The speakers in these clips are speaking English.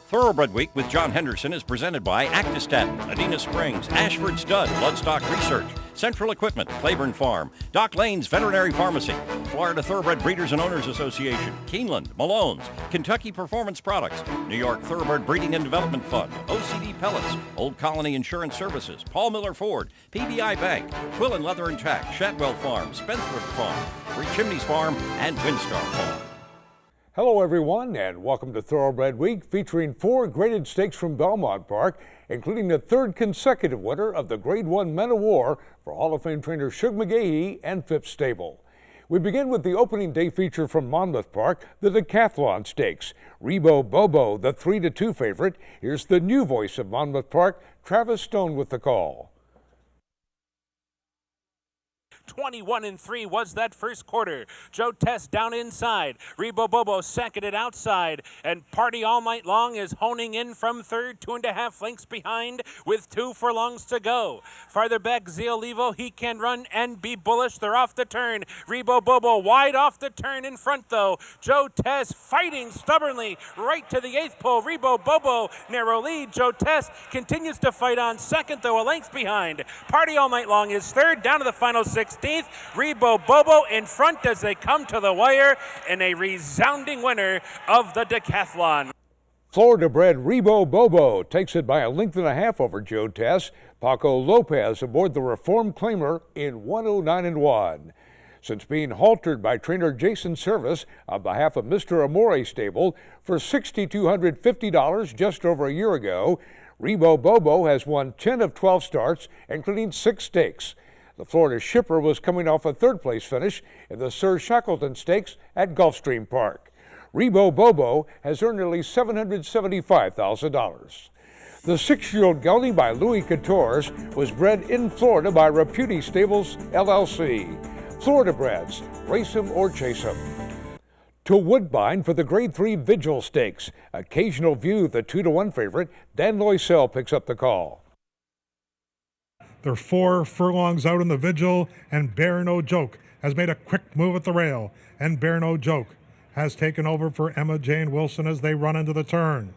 Thoroughbred Week with John Henderson is presented by Actistatin, Adena Springs, Ashford Stud, Bloodstock Research, Central Equipment, Claiborne Farm, Doc Lane's Veterinary Pharmacy, Florida Thoroughbred Breeders and Owners Association, Keeneland, Malone's, Kentucky Performance Products, New York Thoroughbred Breeding and Development Fund, OCD Pellets, Old Colony Insurance Services, Paul Miller Ford, PBI Bank, Quill and Leather and Tack, Shadwell Farm, Spendthrift Farm, Three Chimneys Farm, and Windstar Farm. Hello everyone, and welcome to Thoroughbred Week, featuring 4 graded stakes from Belmont Park, including the 3rd consecutive winner of the Grade 1 Men of War for Hall of Fame trainer Shug McGahee and Phipps Stable. We begin with the opening day feature from Monmouth Park, the Decathlon Stakes. Rebo Bobo, the 3-2 favorite. Here's the new voice of Monmouth Park, Travis Stone, with the call. 21-3 was that first quarter. Joe Test down inside. Rebo Bobo seconded outside. And Party All Night Long is honing in from third, 2.5 lengths behind with 2 furlongs to go. Farther back, Zio Levo, he can run and be bullish. They're off the turn. Rebo Bobo wide off the turn in front though. Joe Test fighting stubbornly right to the 8th pole. Rebo Bobo narrow lead. Joe Test continues to fight on second though, a length behind. Party All Night Long is third, down to the final 16th. Rebo Bobo in front as they come to the wire, and a resounding winner of the decathlon. Florida-bred Rebo Bobo takes it by a length and a half over Joe Tess. Paco Lopez aboard the Reform Claimer in 109-1. Since being haltered by trainer Jason Service on behalf of Mr. Amore Stable for $6,250 just over a year ago, Rebo Bobo has won 10 of 12 starts, including 6 stakes. The Florida Shipper was coming off a 3rd place finish in the Sir Shackleton Stakes at Gulfstream Park. Rebo Bobo has earned nearly $775,000. The 6-year-old gelding by Louis Quatorze was bred in Florida by Reputi Stables, LLC. Florida breds, race 'em or chase 'em. To Woodbine for the Grade 3 Vigil Stakes. Occasional View, the 2-1 favorite. Dan Loisel picks up the call. They're 4 furlongs out in the Vigil, and Bear No Joke has made a quick move at the rail, and Bear No Joke has taken over for Emma Jane Wilson as they run into the turn.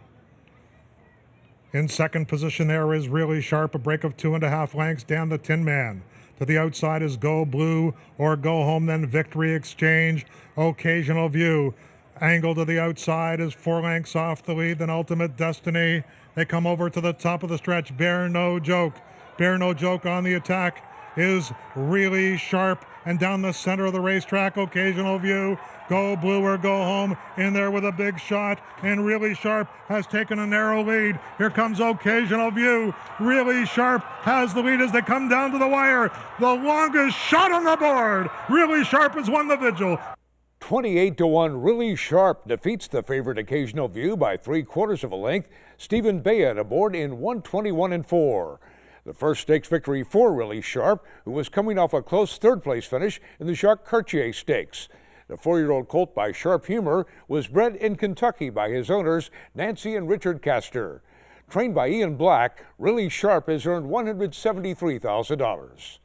In second position there is Really Sharp, a break of 2.5 lengths. Dan the Tin Man. To the outside is Go Blue or Go Home, then Victory Exchange. Occasional View. Angle to the outside is 4 lengths off the lead, then Ultimate Destiny. They come over to the top of the stretch. Bear No Joke. Bear No Joke on the attack is Really Sharp, and down the center of the racetrack, Occasional View. Go Blue or Go Home in there with a big shot, and Really Sharp has taken a narrow lead. Here comes Occasional View. Really Sharp has the lead as they come down to the wire. The longest shot on the board. Really Sharp has won the Vigil. 28-1 Really Sharp defeats the favorite Occasional View by 3/4 of a length. Stephen Bayard aboard in 121-4. The first stakes victory for Really Sharp, who was coming off a close 3rd place finish in the Jacques Cartier Stakes. The 4-year-old colt by Sharp Humor was bred in Kentucky by his owners, Nancy and Richard Castor. Trained by Ian Black, Really Sharp has earned $173,000.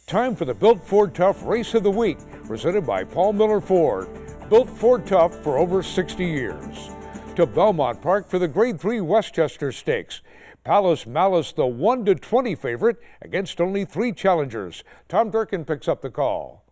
Time for the Built Ford Tough Race of the Week, presented by Paul Miller Ford. Built Ford Tough for over 60 years. To Belmont Park for the Grade 3 Westchester Stakes. Palace Malice, the 1-20 favorite, against only 3 challengers. Tom Durkin picks up the call.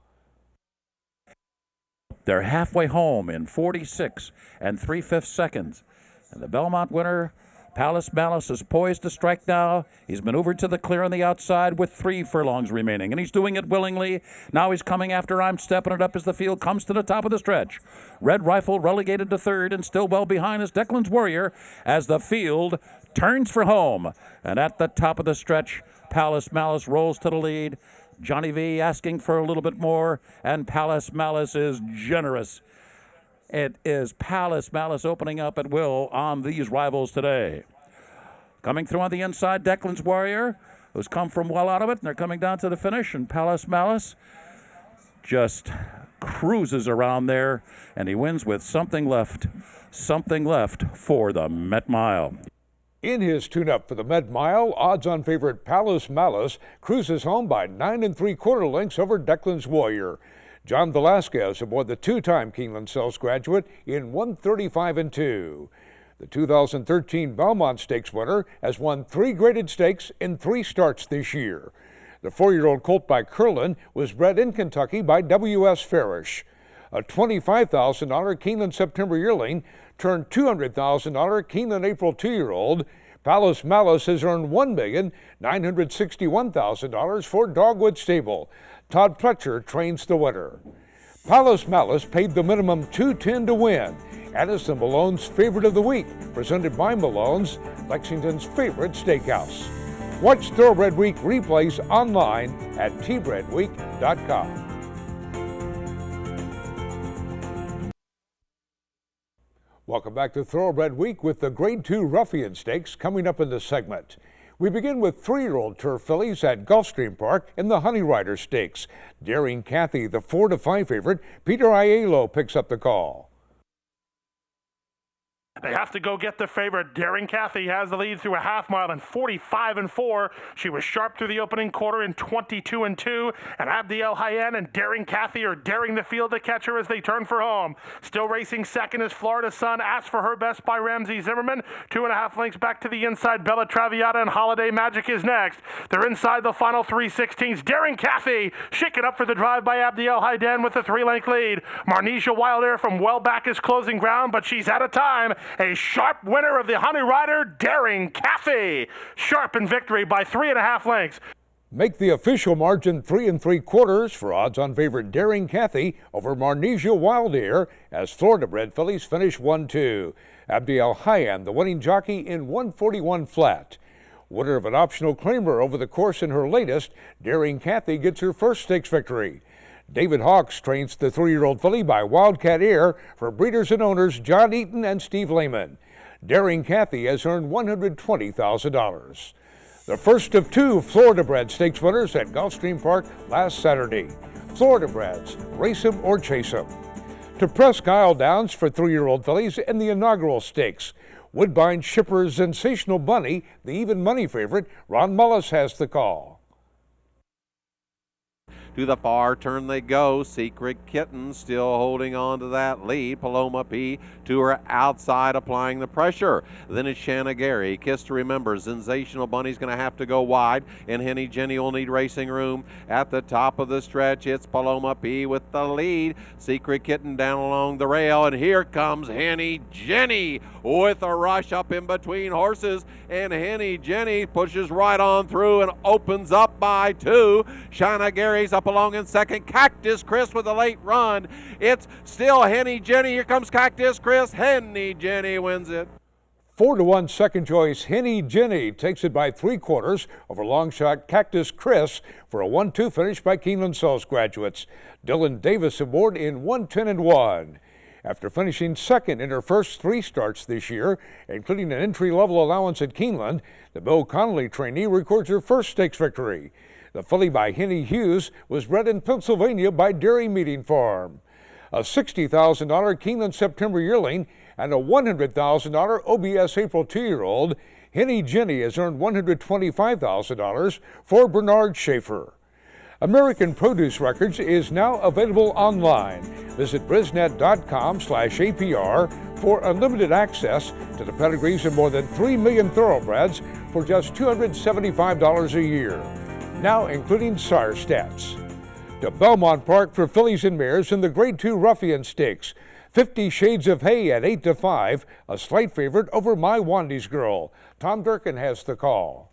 They're halfway home in 46 3/5 seconds. And the Belmont winner, Palace Malice, is poised to strike now. He's maneuvered to the clear on the outside with 3 furlongs remaining, and he's doing it willingly. Now he's coming after I'm Stepping It Up as the field comes to the top of the stretch. Red Rifle relegated to 3rd, and still well behind is Declan's Warrior as the field turns for home. And at the top of the stretch, Palace Malice rolls to the lead. Johnny V asking for a little bit more, and Palace Malice is generous. It is Palace Malice opening up at will on these rivals today. Coming through on the inside, Declan's Warrior, who's come from well out of it, and they're coming down to the finish, and Palace Malice just cruises around there, and he wins with something left for the Met Mile. In his tune-up for the Med Mile, odds-on favorite Palace Malice cruises home by 9 3/4 lengths over Declan's Warrior. John Velasquez aboard the 2-time Keeneland Sales graduate in 135-2. The 2013 Belmont Stakes winner has won 3 graded stakes in 3 starts this year. The 4-year-old colt by Keeneland was bred in Kentucky by W.S. Farish. A $25,000 Keeneland September yearling turned $200,000 Keeneland April 2-year-old. Palace Malice has earned $1,961,000 for Dogwood Stable. Todd Pletcher trains the winner. Palace Malice paid the minimum $210 to win and is the Malone's favorite of the week, presented by Malone's, Lexington's favorite steakhouse. Watch Thoroughbred Week replays online at tbredweek.com. Welcome back to Thoroughbred Week with the Grade 2 Ruffian Stakes coming up in this segment. We begin with 3-year-old turf fillies at Gulfstream Park in the Honey Rider Stakes. Daring Kathy, the 4-5 favorite, Peter Aiello picks up the call. They have to go get the favorite. Daring Kathy has the lead through a half mile in 45-4. She was sharp through the opening quarter in 22-2. And Abdiel Hayen and Daring Kathy are daring the field to catch her as they turn for home. Still racing second is Florida Sun, asked for her best by Ramsey Zimmerman. 2.5 lengths back to the inside. Bella Traviata and Holiday Magic is next. They're inside the final 3/16. Daring Kathy shaking up for the drive by Abdiel Hayen with a 3-length lead. Marnesia Wild Air from well back is closing ground, but she's out of time. A sharp winner of the Honey Rider, Daring Kathy. Sharp in victory by 3.5 lengths. Make the official margin 3 3/4 for odds on favorite Daring Kathy over Marnesia Wild Air as Florida-bred fillies finish 1-2. Abdiel Hayen, the winning jockey, in 141 flat. Winner of an optional claimer over the course in her latest, Daring Kathy gets her first stakes victory. David Hawks trains the 3-year-old filly by Wildcat Air for breeders and owners John Eaton and Steve Lehman. Daring Kathy has earned $120,000. The first of 2 Florida-bred stakes winners at Gulfstream Park last Saturday. Florida-breds, race 'em or chase 'em. To Presque Isle Downs for 3-year-old fillies in the inaugural stakes. Woodbine Shipper's Sensational Bunny, the even money favorite, Ron Mullis has the call. To the far turn they go. Secret Kitten still holding on to that lead. Paloma P to her outside, applying the pressure. Then it's Shanna Gary. Kiss to Remember. Sensational Bunny's going to have to go wide, and Henny Jenny will need racing room. At the top of the stretch, it's Paloma P with the lead. Secret Kitten down along the rail, and here comes Henny Jenny with a rush up in between horses, and Henny Jenny pushes right on through and opens up by 2. Shanna Gary's up along in second. Cactus Chris with a late run. It's still Henny Jenny. Here comes Cactus Chris. Henny Jenny wins it. 4-1 second choice, Henny Jenny takes it by 3/4 over long shot Cactus Chris for a 1-2 finish by Keeneland Souls graduates. Dylan Davis aboard in 110-1. After finishing second in her first 3 starts this year, including an entry-level allowance at Keeneland, the Bill Connolly trainee records her first stakes victory. The filly by Henny Hughes was bred in Pennsylvania by Dairy Meeting Farm. A $60,000 Keeneland September yearling and a $100,000 OBS April 2-year-old, Henny Jenny has earned $125,000 for Bernard Schaefer. American Produce Records is now available online. Visit brisnet.com/APR for unlimited access to the pedigrees of more than 3 million thoroughbreds for just $275 a year, now including sire stats. To Belmont Park for fillies and mares in the Grade 2 Ruffian Stakes. 50 Shades of Hay at 8-5, a slight favorite over My Wandy's Girl. Tom Durkin has the call.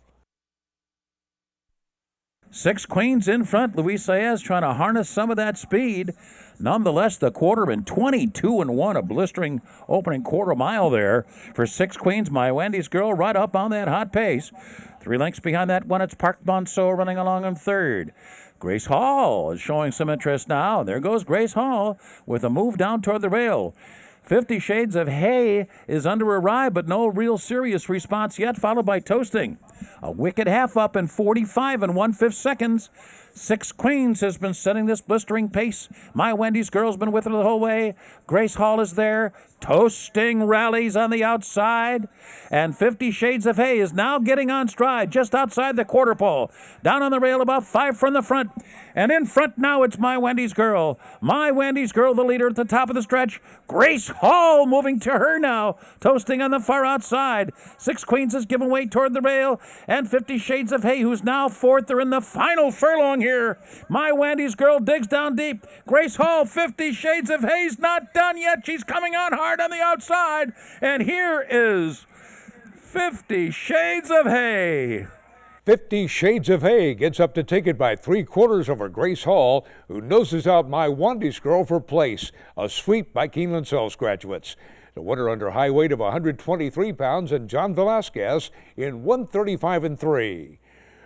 6 Queens in front. Luis Saez trying to harness some of that speed. Nonetheless, the quarter in 22-1, a blistering opening quarter mile there for 6 Queens. My Wandy's Girl right up on that hot pace. 3 lengths behind that one, it's Park Bonso running along in third. Grace Hall is showing some interest now. There goes Grace Hall with a move down toward the rail. 50 Shades of Hay is under a ride, but no real serious response yet, followed by Toasting. A wicked half up in 45 1/5 seconds. 6 Queens has been setting this blistering pace. My Wandy's Girl's been with her the whole way. Grace Hall is there. Toasting rallies on the outside. And 50 Shades of Hay is now getting on stride just outside the quarter pole. Down on the rail about 5 from the front. And in front now it's My Wandy's Girl. My Wandy's Girl, the leader at the top of the stretch. Grace Hall moving to her now, toasting on the far outside. 6 Queens is given way toward the rail, and 50 Shades of Hay, who's now fourth. They're in the final furlong here. My Wendy's Girl digs down deep. Grace Hall, 50 Shades of Hay's not done yet. She's coming on hard on the outside, and here is 50 Shades of Hay. 50 Shades of Hay gets up to take it by 3/4 over Grace Hall, who noses out My Wendy's Girl for place. A sweep by Keeneland sales graduates. The winner under high weight of 123 pounds and John Velasquez in 135 3.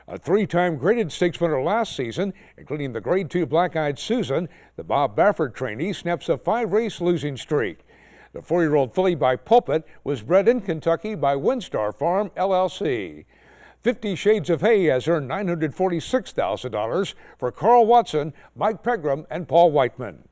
A 3-time graded stakes winner last season, including the Grade 2 Black-Eyed Susan, the Bob Baffert trainee snaps a 5-race losing streak. The 4-year-old filly by Pulpit was bred in Kentucky by Windstar Farm, LLC. 50 Shades of Hay has earned $946,000 for Carl Watson, Mike Pegram, and Paul Whiteman.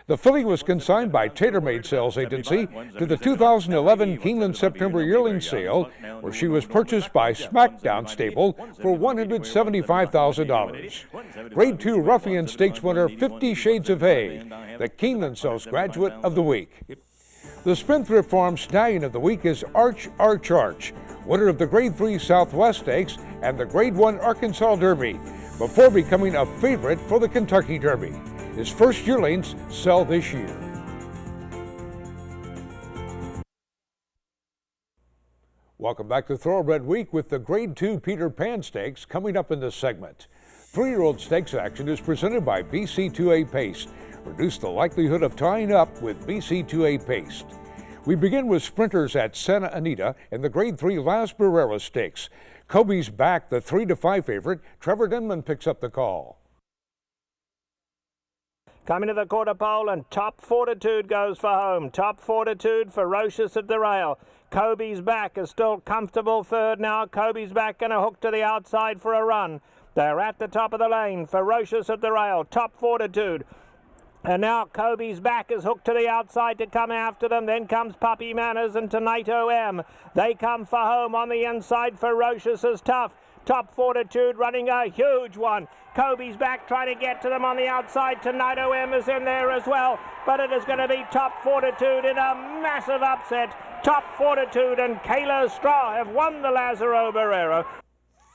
The filly was consigned by TaylorMade Sales Agency to the 2011 Keeneland September yearling sale, where she was purchased by SmackDown Stable for $175,000. Grade 2 Ruffian Stakes winner 50 Shades of Hay, the Keeneland Sales Graduate of the Week. The Spendthrift Farm Stallion of the Week is Arch, winner of the Grade 3 Southwest Stakes and the Grade 1 Arkansas Derby, before becoming a favorite for the Kentucky Derby. His first yearlings sell this year. Welcome back to Thoroughbred Week with the Grade 2 Peter Pan Stakes coming up in this segment. 3-year-old stakes action is presented by BC2A Paste. Reduce the likelihood of tying up with BC2A Paste. We begin with sprinters at Santa Anita in the Grade 3 Las Barreras Stakes. Kobe's back, the 3-5 favorite. Trevor Denman picks up the call. Coming to the quarter pole, and Top Fortitude goes for home. Top Fortitude, ferocious at the rail. Kobe's back is still comfortable third now. Kobe's back and a hook to the outside for a run. They're at the top of the lane. Ferocious at the rail. Top Fortitude. And now Kobe's back is hooked to the outside to come after them. Then comes Puppy Manners and Tonight OM. They come for home on the inside. Ferocious is tough. Top Fortitude running a huge one. Kobe's back trying to get to them on the outside. Tonight OM is in there as well. But it is going to be Top Fortitude in a massive upset. Top Fortitude and Kayla Straw have won the Lazaro Barrero.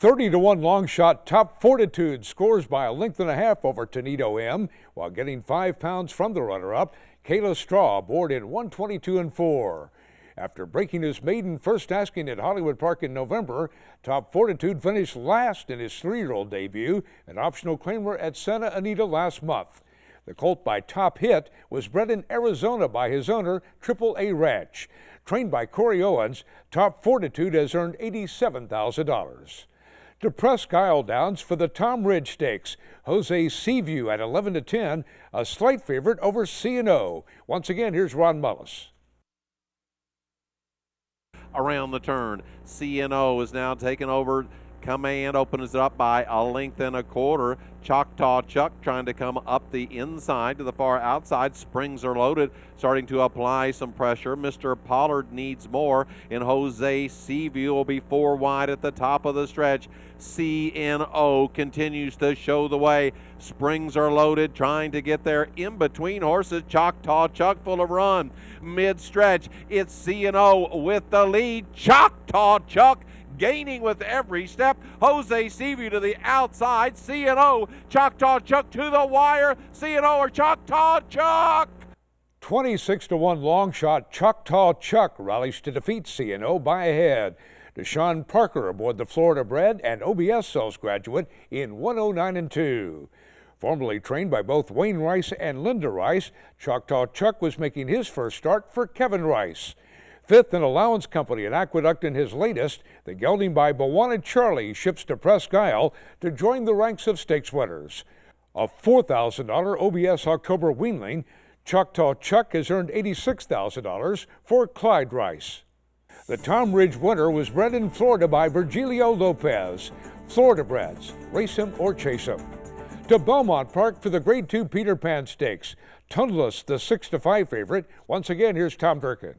30-1 long shot Top Fortitude scores by 1.5 lengths over Tonito M, while getting 5 pounds from the runner-up. Kayla Straw aboard in 122 4. After breaking his maiden first asking at Hollywood Park in November, Top Fortitude finished last in his 3-year-old debut, an optional claimer at Santa Anita last month. The colt by Top Hit was bred in Arizona by his owner, AAA Ranch. Trained by Corey Owens, Top Fortitude has earned $87,000. To Presque Isle Downs for the Tom Ridge Stakes. Jose Seaview at 11-10, a slight favorite over C&O. Once again, here's Ron Mullis. Around the turn, C&O is now taking over command, opens it up by 1.25 lengths. Choctaw Chuck trying to come up the inside to the far outside. Springs are loaded, starting to apply some pressure. Mr. Pollard needs more, and Jose Seaview will be 4 wide at the top of the stretch. C&O continues to show the way. Springs are loaded, trying to get there in between horses. Choctaw Chuck full of run. Mid-stretch, it's C&O with the lead. Choctaw Chuck gaining with every step. Jose Seaview to the outside. C&O, Choctaw Chuck to the wire. C&O or Choctaw Chuck. 26-1 long shot Choctaw Chuck rallies to defeat C&O by a head. Deshaun Parker aboard the Thoroughbred and OBS sales graduate in 109 2. Formerly trained by both Wayne Rice and Linda Rice, Choctaw Chuck was making his first start for Kevin Rice. Fifth in Allowance Company at Aqueduct in his latest, the gelding by Bawana Charlie ships to Presque Isle to join the ranks of stakes winners. A $4,000 OBS October weanling, Choctaw Chuck has earned $86,000 for Clyde Rice. The Tom Ridge winner was bred in Florida by Virgilio Lopez. Florida breds, race him or chase him. To Belmont Park for the Grade 2 Peter Pan Stakes. Tuneless, the 6-5 favorite. Once again, here's Tom Durkin.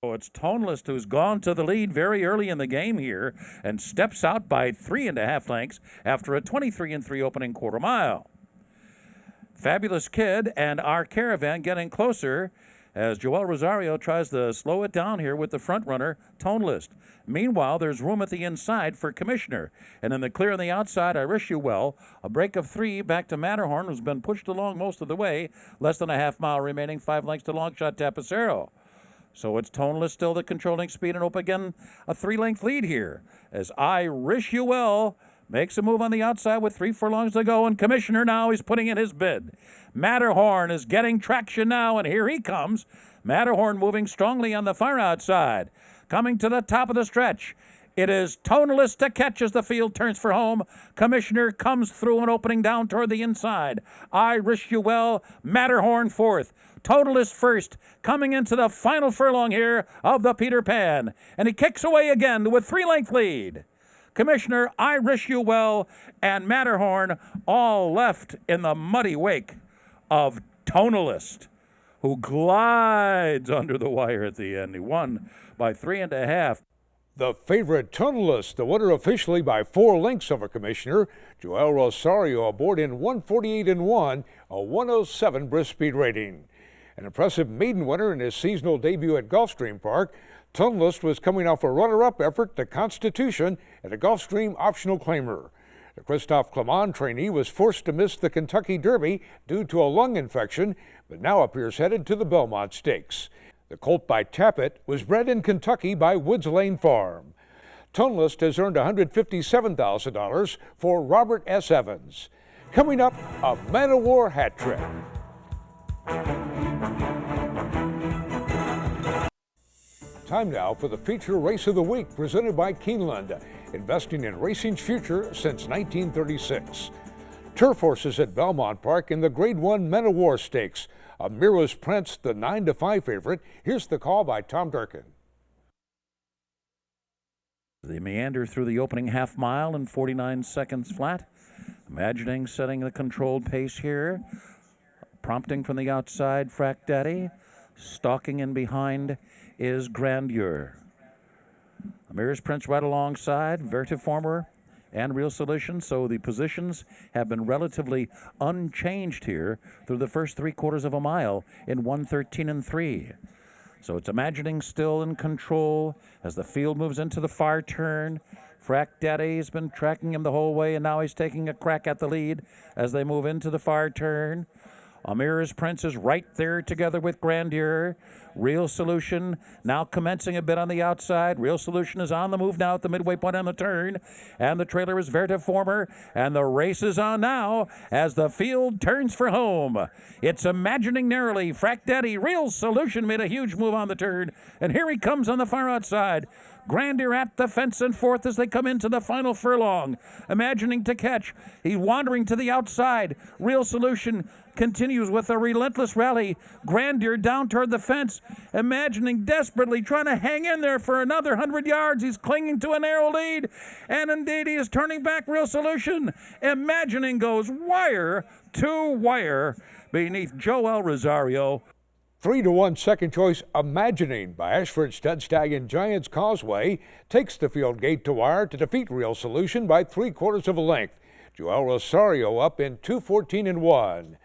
Oh, it's Toneless who's gone to the lead very early in the game here and steps out by 3.5 lengths after a 23 3 opening quarter mile. Fabulous Kid and Our Caravan getting closer as Joel Rosario tries to slow it down here with the front runner, Tone List. Meanwhile, there's room at the inside for Commissioner. And in the clear on the outside, I Wish You Well. A break of 3 back to Matterhorn, who's been pushed along most of the way. Less than a half mile remaining, 5 lengths to Longshot Tapacero. So it's Tone List still the controlling speed, and Hope again a 3-length lead here as I Wish You Well makes a move on the outside with 3 furlongs to go, and Commissioner now is putting in his bid. Matterhorn is getting traction now, and here he comes. Matterhorn moving strongly on the far outside. Coming to the top of the stretch. It is Tone List to catch as the field turns for home. Commissioner comes through and opening down toward the inside. I Wish You Well, Matterhorn fourth. Tone List first, coming into the final furlong here of the Peter Pan. And he kicks away again with 3-length lead. Commissioner, I Wish You Well, and Matterhorn all left in the muddy wake of Tone List, who glides under the wire at the end. He won by 3.5. The favorite Tone List, the winner officially by 4 lengths over Commissioner. Joel Rosario aboard in 148-1, a 107 brisk speed rating. An impressive maiden winner in his seasonal debut at Gulfstream Park. Tone List was coming off a runner-up effort to Constitution at a Gulfstream optional claimer. The Christophe Clement trainee was forced to miss the Kentucky Derby due to a lung infection, but now appears headed to the Belmont Stakes. The colt by Tappet was bred in Kentucky by Woods Lane Farm. Tone List has earned $157,000 for Robert S. Evans. Coming up, a Man of War hat trick. Time now for the feature race of the week presented by Keeneland, investing in racing's future since 1936. Turf horses at Belmont Park in the Grade 1 Men of War Stakes. Amira's Prince, the 9-5 favorite. Here's the call by Tom Durkin. They meander through the opening half mile in 49 seconds flat. Imagining setting the controlled pace here. Prompting from the outside, Frack Daddy. Stalking in behind is Grandeur. Amira's Prince right alongside, Vertiformer and Real Solution, so the positions have been relatively unchanged here through the first 3/4 of a mile in 1:13.3. So it's Imagining still in control as the field moves into the far turn. Frack Daddy's been tracking him the whole way, and now he's taking a crack at the lead as they move into the far turn. Amira's Prince is right there together with Grandeur. Real Solution now commencing a bit on the outside. Real Solution is on the move now at the midway point on the turn. And the trailer is Vertiformer. And the race is on now as the field turns for home. It's Imagining narrowly. Frack Daddy, Real Solution made a huge move on the turn. And here he comes on the far outside. Grandeur at the fence and fourth as they come into the final furlong. Imagining to catch. He's wandering to the outside. Real Solution continues with a relentless rally. Grandeur down toward the fence. Imagining desperately trying to hang in there for another 100 yards. He's clinging to a narrow lead. And indeed he is turning back Real Solution. Imagining goes wire to wire beneath Joel Rosario. 3-1 second choice Imagining by Ashford Stud Stallion Giants Causeway takes the field gate to wire to defeat Real Solution by 3/4 of a length. Joel Rosario up in 2:14.1.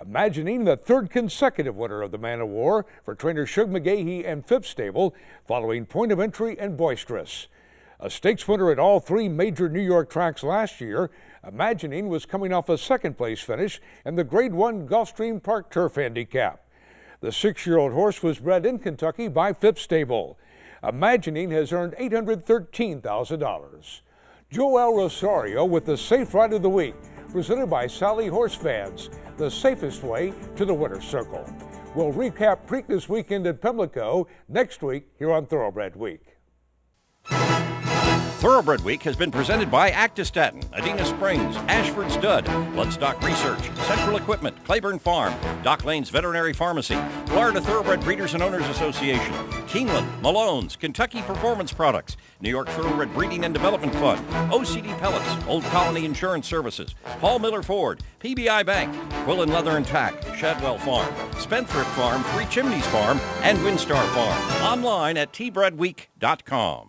Imagining, the third consecutive winner of the Man of War for trainer Shug McGahee and Phipps Stable, following Point of Entry and Boisterous. A stakes winner at all 3 major New York tracks last year, Imagining was coming off a second-place finish in the Grade 1 Gulfstream Park Turf Handicap. The 6-year-old horse was bred in Kentucky by Phipps Stable. Imagining has earned $813,000. Joel Rosario with the Safe Ride of the Week, presented by Sally Horse Fans, the safest way to the winner's circle. We'll recap Preakness weekend at Pimlico next week here on Thoroughbred Week. Thoroughbred Week has been presented by Actistatin, Adena Springs, Ashford Stud, Bloodstock Research, Central Equipment, Claiborne Farm, Dock Lanes Veterinary Pharmacy, Florida Thoroughbred Breeders and Owners Association, Keeneland, Malone's, Kentucky Performance Products, New York Thoroughbred Breeding and Development Fund, OCD Pellets, Old Colony Insurance Services, Paul Miller Ford, PBI Bank, Quillen Leather and Tack, Shadwell Farm, Spendthrift Farm, Three Chimneys Farm, and Windstar Farm. Online at tbreadweek.com.